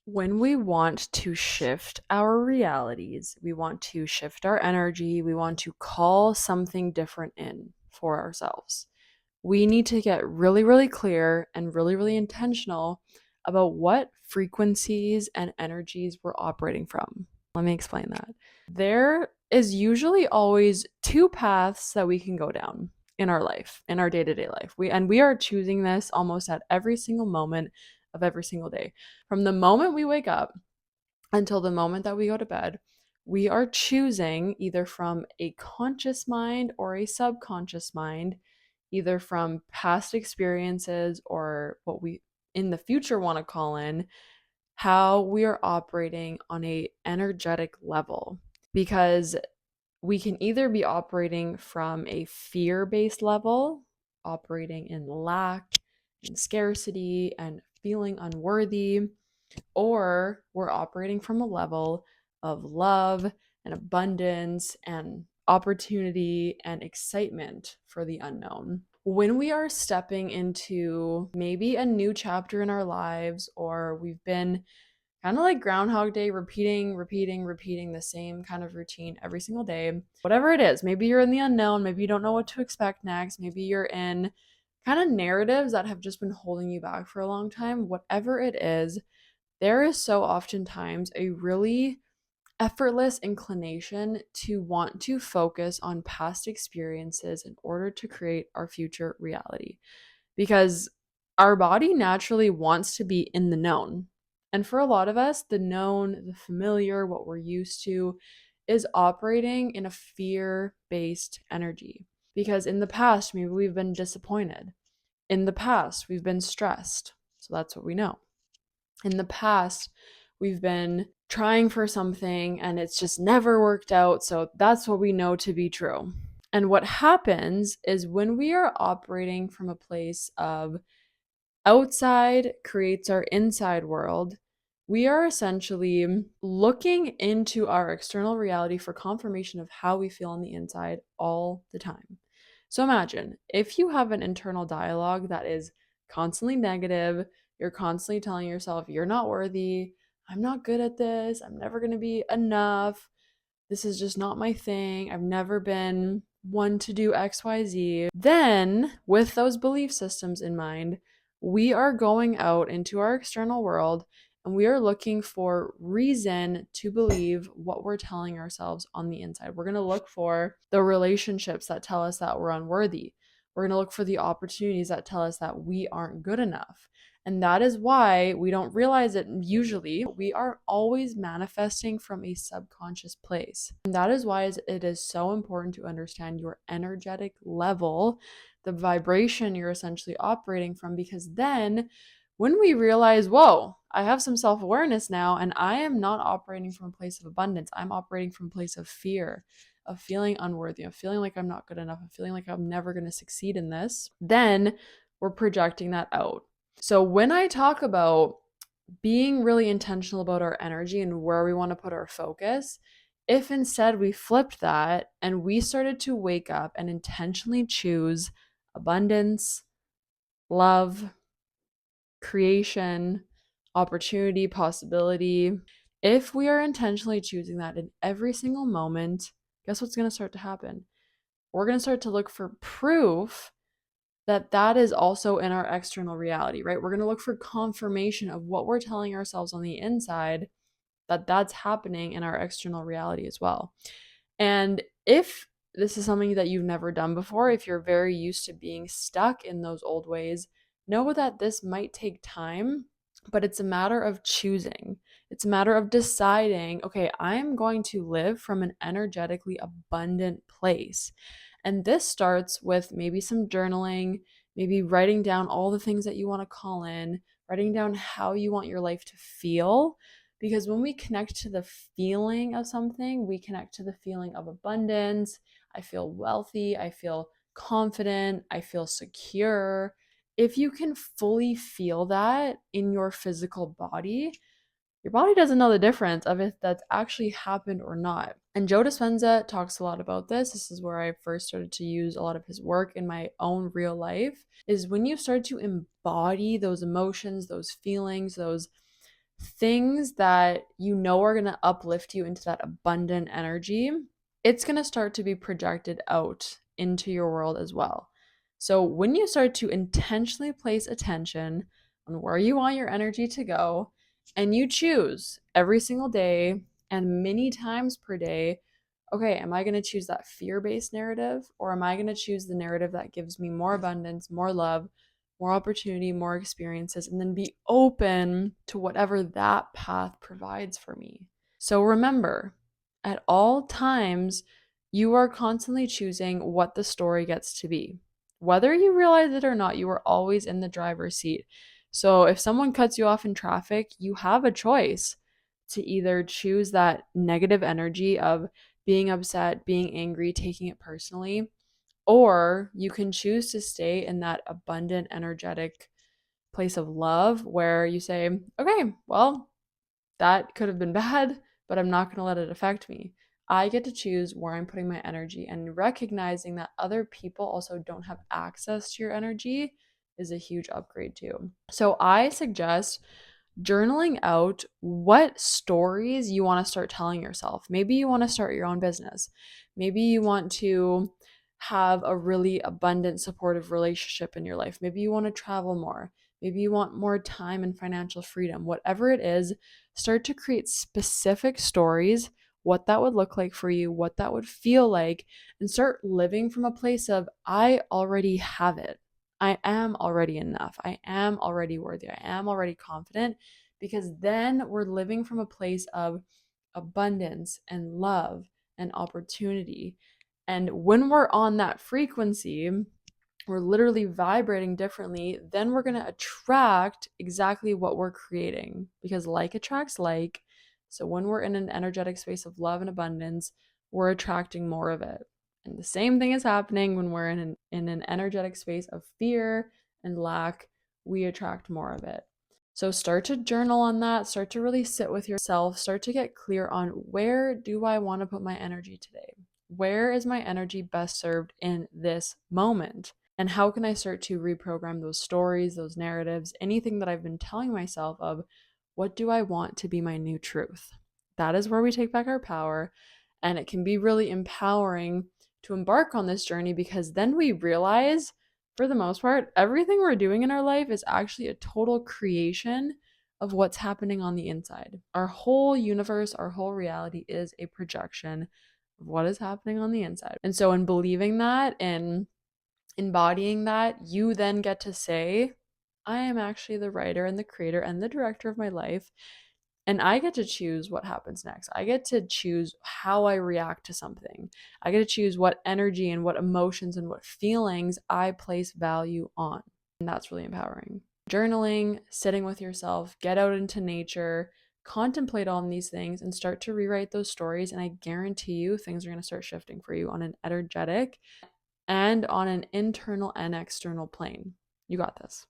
When we want to shift our realities, we want to shift our energy, we want to call something different in for ourselves. We need to get really, really clear and really, really intentional about what frequencies and energies we're operating from. Let me explain that. There is usually always two paths that we can go down in our life, in our day-to-day life. We are choosing this almost at every single moment of every single day. From the moment we wake up until the moment that we go to bed, we are choosing either from a conscious mind or a subconscious mind, either from past experiences or what we in the future want to call in, how we are operating on a energetic level. Because we can either be operating from a fear-based level, operating in lack and scarcity and feeling unworthy, or we're operating from a level of love and abundance and opportunity and excitement for the unknown. When we are stepping into maybe a new chapter in our lives, or we've been kind of like Groundhog Day, repeating the same kind of routine every single day, whatever it is, maybe you're in the unknown, maybe you don't know what to expect next, maybe you're in kind of narratives that have just been holding you back for a long time, whatever it is, there is so oftentimes a really effortless inclination to want to focus on past experiences in order to create our future reality. Because our body naturally wants to be in the known. And for a lot of us, the known, the familiar, what we're used to, is operating in a fear based energy. Because in the past, maybe we've been disappointed. In the past, we've been stressed. So that's what we know. In the past, we've been trying for something and it's just never worked out. So that's what we know to be true. And what happens is when we are operating from a place of outside creates our inside world, we are essentially looking into our external reality for confirmation of how we feel on the inside all the time. So imagine if you have an internal dialogue that is constantly negative, you're constantly telling yourself, you're not worthy, I'm not good at this, I'm never going to be enough, this is just not my thing, I've never been one to do XYZ. Then, with those belief systems in mind, we are going out into our external world and we are looking for reason to believe what we're telling ourselves on the inside. We're going to look for the relationships that tell us that we're unworthy. We're going to look for the opportunities that tell us that we aren't good enough. And that is why we don't realize it usually. We are always manifesting from a subconscious place. And that is why it is so important to understand your energetic level, the vibration you're essentially operating from, because then when we realize, whoa, I have some self awareness now, and I am not operating from a place of abundance, I'm operating from a place of fear, of feeling unworthy, of feeling like I'm not good enough, of feeling like I'm never going to succeed in this, then we're projecting that out. So when I talk about being really intentional about our energy and where we want to put our focus, if instead we flipped that and we started to wake up and intentionally choose abundance, love, creation, opportunity, possibility, if we are intentionally choosing that in every single moment, guess what's going to start to happen? We're going to start to look for proof that that is also in our external reality, right? We're going to look for confirmation of what we're telling ourselves on the inside, that that's happening in our external reality as well. And if this is something that you've never done before, if you're very used to being stuck in those old ways, know that this might take time, but it's a matter of choosing. It's a matter of deciding, okay, I'm going to live from an energetically abundant place. And this starts with maybe some journaling, maybe writing down all the things that you want to call in, writing down how you want your life to feel. Because when we connect to the feeling of something, we connect to the feeling of abundance. I feel wealthy. I feel confident. I feel secure. If you can fully feel that in your physical body, your body doesn't know the difference of if that's actually happened or not. And Joe Dispenza talks a lot about this. This is where I first started to use a lot of his work in my own real life, is when you start to embody those emotions, those feelings, those things that you know are going to uplift you into that abundant energy, it's going to start to be projected out into your world as well. So when you start to intentionally place attention on where you want your energy to go, and you choose every single day and many times per day, okay, am I going to choose that fear based narrative, or am I going to choose the narrative that gives me more abundance, more love, more opportunity, more experiences, and then be open to whatever that path provides for me? So remember, at all times, you are constantly choosing what the story gets to be. Whether you realize it or not, you are always in the driver's seat. So if someone cuts you off in traffic, you have a choice to either choose that negative energy of being upset, being angry, taking it personally, or you can choose to stay in that abundant, energetic place of love where you say, okay, well, that could have been bad, but I'm not going to let it affect me. I get to choose where I'm putting my energy, and recognizing that other people also don't have access to your energy is a huge upgrade too. So I suggest journaling out what stories you want to start telling yourself. Maybe you want to start your own business. Maybe you want to have a really abundant, supportive relationship in your life. Maybe you want to travel more. Maybe you want more time and financial freedom. Whatever it is, start to create specific stories, what that would look like for you, what that would feel like, and start living from a place of, I already have it. I am already enough. I am already worthy. I am already confident, because then we're living from a place of abundance and love and opportunity. And when we're on that frequency, we're literally vibrating differently, then we're going to attract exactly what we're creating, because like attracts like. So when we're in an energetic space of love and abundance, we're attracting more of it. And the same thing is happening when we're in an energetic space of fear and lack, we attract more of it. So start to journal on that, start to really sit with yourself, start to get clear on, where do I want to put my energy today? Where is my energy best served in this moment? And how can I start to reprogram those stories, those narratives, anything that I've been telling myself of, what do I want to be my new truth? That is where we take back our power. And it can be really empowering to embark on this journey, because then we realize, for the most part, everything we're doing in our life is actually a total creation of what's happening on the inside. Our whole universe, our whole reality is a projection of what is happening on the inside. And so, in believing that and embodying that, you then get to say, I am actually the writer and the creator and the director of my life. And I get to choose what happens next. I get to choose how I react to something. I get to choose what energy and what emotions and what feelings I place value on. And that's really empowering. Journaling, sitting with yourself, get out into nature, contemplate on these things, and start to rewrite those stories. And I guarantee you, things are going to start shifting for you on an energetic and on an internal and external plane. You got this.